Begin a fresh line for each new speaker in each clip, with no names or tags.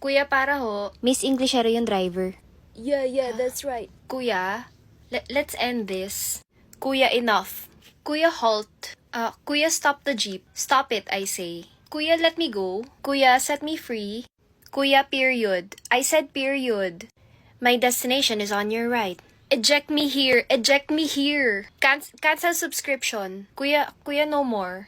Kuya, para ho.
Miss Englishero yung driver.
Yeah, that's right. Kuya, let's end this. Kuya, enough. Kuya, halt. Kuya, stop the jeep. Stop it, I say. Kuya, let me go. Kuya, set me free. Kuya, period. I said period. My destination is on your right. Eject me here. Eject me here. Cancel subscription. Kuya, no more.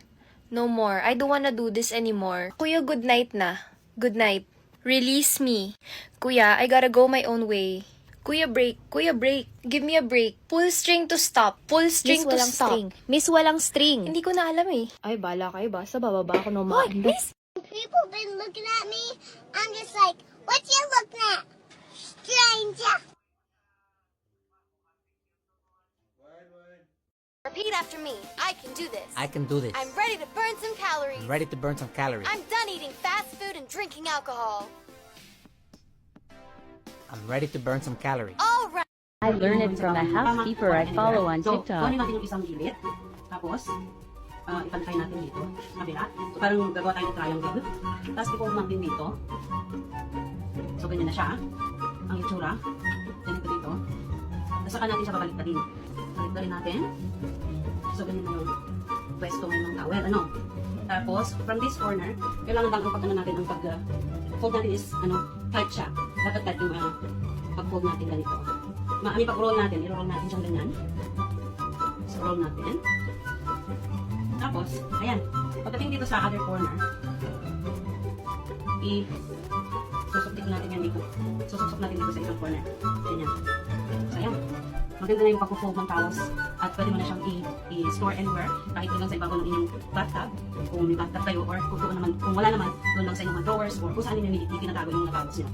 No more. I don't wanna do this anymore. Kuya, good night na. Good night. Release me. Kuya, I gotta go my own way. Kuya, break. Kuya, break. Give me a break. Pull string to stop. Pull string
Miss
to
walang
stop.
string. Miss walang string.
Hindi ko na alam eh.
Ay, bala kayo. Basta bababa ako ng mga Miss!
People been looking at me. I'm just like, what you looking at, stranger?
Repeat after me. I can do this.
I can do this.
I'm ready to burn some calories.
I'm ready to burn some calories.
I'm done eating fast food and drinking alcohol.
I'm ready to burn some calories.
All right.
I learned it from a housekeeper I follow on
So,
TikTok.
kunin natin yung isang gilid. Tapos, ipantay natin dito. Sa kabila. So, parang gagawa tayo ng triangle. Tapos, i-fold natin dito. So, ganyan na siya. Ang itsura. Ganito dito. Tapos, saka natin siya babalik-tarin. Balik-tarin natin. So, ganyan na yung pwesto ng towel. Ano? Tapos, from this corner, kailangan bang ang pag-ano natin, ang pag-fold natin is, tight siya. Dapat tight yung pag-fold natin ganito. Pag-roll natin, i-roll natin siyang ganyan. So, roll natin. Tapos, ayan. Pagdating dito sa other corner, susuktik natin yan dito. Susuktok natin dito sa isang corner. Ganyan. So, ayan. Maganda na yung pag-fold ng towels. At pwede mo na siyang i-store anywhere. Kahit doon lang sa ibabaw ng inyong bathtub. Kung may bathtub tayo or kung wala naman, doon lang sa inyong mga drawers or kung saan ninyo itinatago yung mga towels nyo.